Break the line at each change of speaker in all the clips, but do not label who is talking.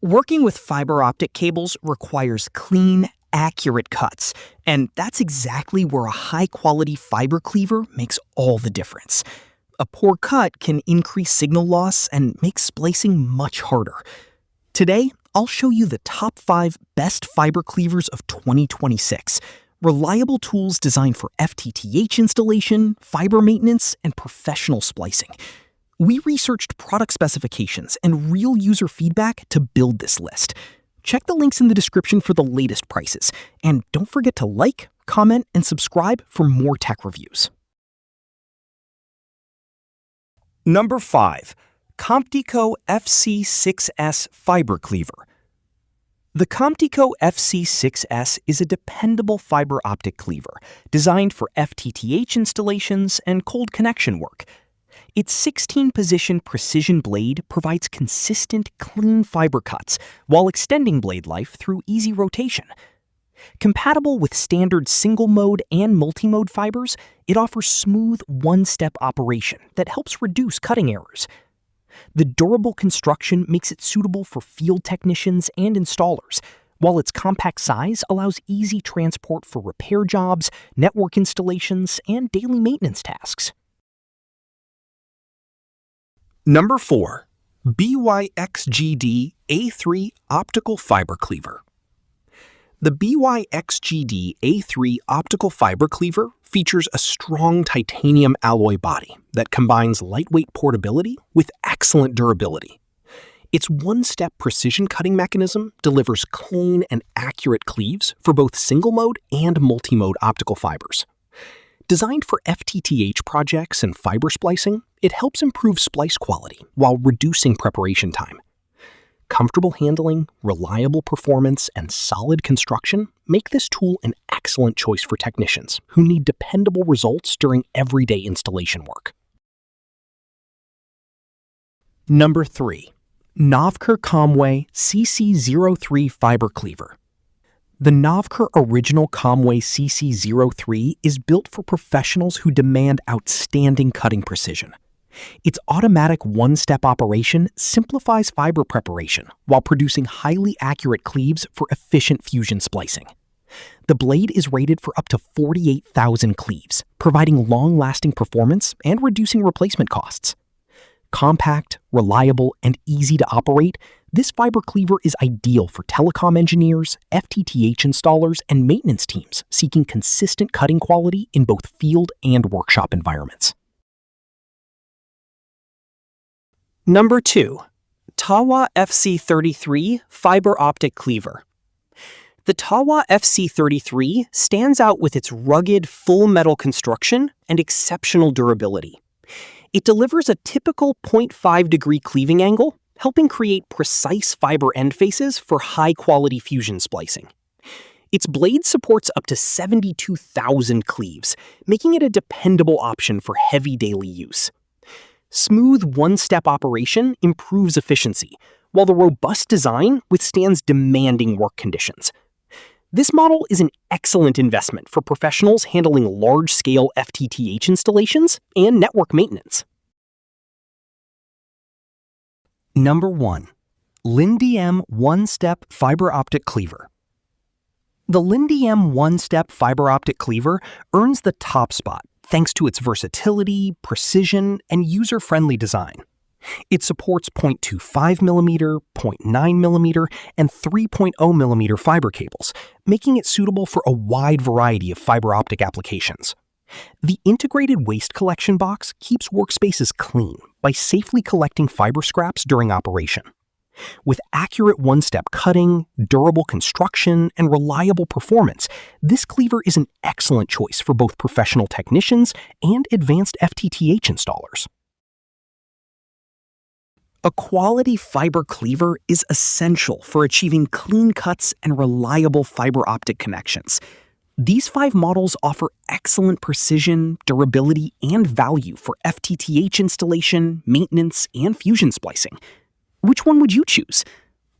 Working with fiber optic cables requires clean, accurate cuts, and that's exactly where a high-quality fiber cleaver makes all the difference. A poor cut can increase signal loss and make splicing much harder. Today, I'll show you the top 5 best fiber cleavers of 2026, reliable tools designed for FTTH installation, fiber maintenance, and professional splicing. We researched product specifications and real user feedback to build this list. Check the links in the description for the latest prices, and don't forget to like, comment, and subscribe for more tech reviews.
Number 5. COMPTYCO FC6S Fiber Cleaver. The COMPTYCO FC6S is a dependable fiber optic cleaver designed for FTTH installations and cold connection work. Its 16-position precision blade provides consistent, clean fiber cuts while extending blade life through easy rotation. Compatible with standard single-mode and multi-mode fibers, it offers smooth, one-step operation that helps reduce cutting errors. The durable construction makes it suitable for field technicians and installers, while its compact size allows easy transport for repair jobs, network installations, and daily maintenance tasks.
Number 4. BYXGD A3 Optical Fiber Cleaver. The BYXGD A3 Optical Fiber Cleaver features a strong titanium alloy body that combines lightweight portability with excellent durability. Its one-step precision cutting mechanism delivers clean and accurate cleaves for both single-mode and multi-mode optical fibers. Designed for FTTH projects and fiber splicing, it helps improve splice quality while reducing preparation time. Comfortable handling, reliable performance, and solid construction make this tool an excellent choice for technicians who need dependable results during everyday installation work.
Number 3. NOVKER COMWAY CC03 Fiber Cleaver. The NOVKER Original COMWAY CC03 is built for professionals who demand outstanding cutting precision. Its automatic one-step operation simplifies fiber preparation while producing highly accurate cleaves for efficient fusion splicing. The blade is rated for up to 48,000 cleaves, providing long-lasting performance and reducing replacement costs. Compact, reliable, and easy to operate, this fiber cleaver is ideal for telecom engineers, FTTH installers, and maintenance teams seeking consistent cutting quality in both field and workshop environments.
Number 2. TAWAA FC33 Fiber Optic Cleaver. The TAWAA FC33 stands out with its rugged, full-metal construction and exceptional durability. It delivers a typical 0.5-degree cleaving angle, helping create precise fiber end faces for high-quality fusion splicing. Its blade supports up to 72,000 cleaves, making it a dependable option for heavy daily use. Smooth one-step operation improves efficiency, while the robust design withstands demanding work conditions. This model is an excellent investment for professionals handling large-scale FTTH installations and network maintenance.
Number 1. LYNNDM One-Step Fiber Optic Cleaver. The LYNNDM One-Step Fiber Optic Cleaver earns the top spot thanks to its versatility, precision, and user-friendly design. It supports 0.25mm, 0.9mm, and 3.0mm fiber cables, making it suitable for a wide variety of fiber optic applications. The integrated waste collection box keeps workspaces clean by safely collecting fiber scraps during operation. With accurate one-step cutting, durable construction, and reliable performance, this cleaver is an excellent choice for both professional technicians and advanced FTTH installers.
A quality fiber cleaver is essential for achieving clean cuts and reliable fiber optic connections. These 5 models offer excellent precision, durability, and value for FTTH installation, maintenance, and fusion splicing. Which one would you choose?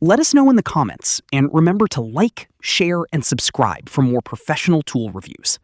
Let us know in the comments, and remember to like, share, and subscribe for more professional tool reviews.